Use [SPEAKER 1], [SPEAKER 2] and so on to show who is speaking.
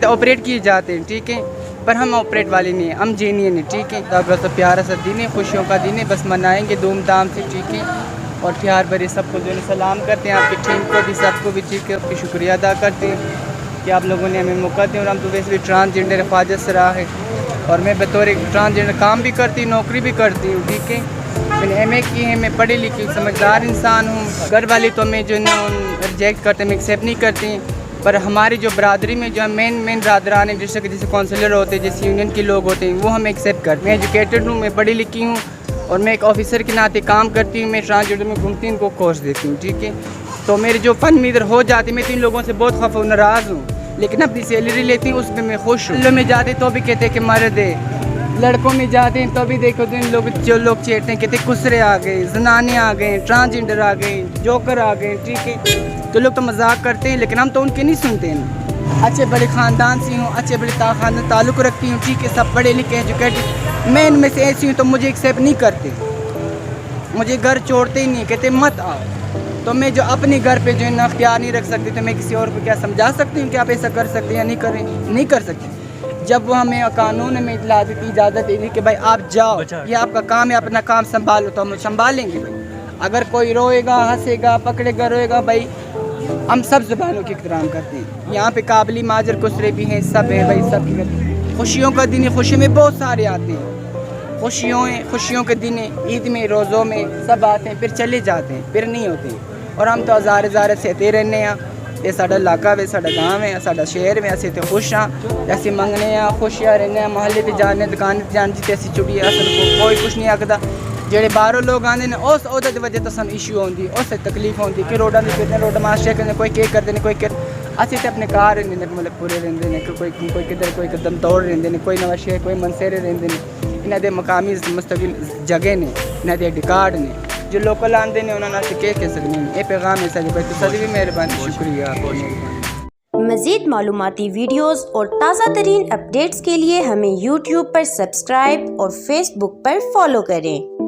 [SPEAKER 1] Operate کیے جاتے ہیں، ٹھیک ہے، پر ہم آپریٹ والے نہیں ہیں، ہم جینین ہیں، ٹھیک ہے۔ بس پیارا سا دن ہے، خوشیوں کا دن ہے، بس منائیں گے دھوم دھام سے، ٹھیک ہے، اور پیار بھرے سب کو جو ہے سلام کرتے ہیں، آپ کی ٹیم کو بھی، سب کو بھی، ٹھیک ہے، آپ کی شکریہ ادا کرتے ہیں کہ آپ لوگوں نے ہمیں موقع دیا۔ اور ہم تو ویسے بھی ٹرانسجینڈر حفاظت سرا ہے، اور میں بطور ایک ٹرانسجینڈر کام بھی کرتی ہوں، نوکری بھی کرتی ہوں، ٹھیک ہے۔ میں نے ایم اے کی ہے، میں پڑھی لکھی سمجھدار انسان ہوں۔ گھر والے تو ہمیں جو ہے نا ریجیکٹ کرتے ہیں، ایکسیپٹ نہیں کرتے ہیں، پر ہماری جو برادری میں جو مین برادران ہیں، جیسے کونسلر ہوتے ہیں، جیسے یونین کے لوگ ہوتے ہیں، وہ ہمیں ایکسیپٹ کرتے ہیں۔ میں ایجوکیٹڈ ہوں، میں پڑھی لکھی ہوں، اور میں ایک آفیسر کے ناطے کام کرتی ہوں، میں ٹرانسجینڈر میں گھومتی ہوں، ان کو کورس دیتی ہوں، ٹھیک ہے۔ تو میرے جو فن میں ادھر ہو جاتی، میں تو ان لوگوں سے بہت خفا و ناراض ہوں، لیکن اپنی سیلری لیتی ہوں، اس پہ میں خوش ہوں۔ لڑکوں میں جاتے تو بھی کہتے ہیں کہ مرد ہے، لڑکوں میں جاتے ہیں تو بھی دیکھو تو ان لوگ جو لوگ چیٹتے ہیں، کہتے ہیں کسرے آ گئے، زنانے آ گئے، ٹرانسجینڈر آ گئے، جوکر آ گئے، ٹھیک ہے۔ تو لوگ تو مذاق کرتے ہیں، لیکن ہم تو ان کے نہیں سنتے ہیں۔ اچھے بڑے خاندان سے ہوں، اچھے بڑے خاندان تعلق رکھتی ہوں، ٹھیک ہے، سب پڑھے لکھے ایجوکیٹڈ، میں ان میں سے ایسی ہوں تو مجھے ایکسیپٹ نہیں کرتے، مجھے گھر چھوڑتے ہی نہیں، کہتے مت آؤ۔ تو میں جو اپنے گھر پہ جو ہے نا اختیار نہیں رکھ سکتی، تو میں کسی اور کو کیا سمجھا سکتی ہوں کہ آپ ایسا کر سکتے ہیں یا نہیں کریں، نہیں کر سکتے۔ جب وہ ہمیں قانون میں اطلاع دیتی، اجازت دیتی کہ بھائی آپ جاؤ، یہ آپ کا کام ہے، اپنا کام سنبھالو، تو ہم سنبھالیں گے بھائی۔ اگر کوئی روئے گا، ہنسے گا، پکڑے گا، روئے گا، بھائی ہم سب زبانوں کی احترام کرتے ہیں۔ یہاں پہ قابلی ماجر کسرے بھی ہیں، سب ہیں بھائی، سب کی خوشیوں کا دن ہے، خوشی میں بہت سارے آتے ہیں، خوشیوں کے دن ہیں، عید میں، روزوں میں سب آتے ہیں، پھر چلے جاتے ہیں، پھر نہیں ہوتے ہیں۔ اور ہم تو ہزار سہتے رہنے ہیں، یہ ساڈا علاقہ ہے، ساڈا گاؤں ہے، ساڈا شہر ہے، اسی تے خوش ہاں، اسی منگنے ہیں، خوشیاں رہنے ہیں، محلے تے جانے، دکان تے جان جی اسی چڑی اصل کو کوئی کچھ نہیں آکھدا۔ جڑے باہروں لوگ آندے نے اس عہدے دی وجہ تو سن ایشو ہوندی، اس تکلیف ہوندی کہ روڈاں دے پھرنے، روڈ معاشرے کرنے، کوئی کے کردے نے، کوئی کر اسی تے اپنے کار رہندے نے، مطلب پورے رہندے نے، کوئی کدھر کوئی قدم توڑ رہندے نے، کوئی نواں شہر، کوئی منسیرے رہندے نے۔ انہاں دے مقامی مستقل جگہ نے، انہاں دے ریکارڈ نے، جو لوکل آندے نے انہاں نال کہہ سکنے ہیں۔ اے پیغام ہے سارے بھائی، تو بھی مہربانی، شکریہ آپ کا۔
[SPEAKER 2] مزید معلوماتی ویڈیوز اور تازہ ترین اپڈیٹس کے لیے ہمیں یوٹیوب پر سبسکرائب اور فیس بک پر فالو کریں۔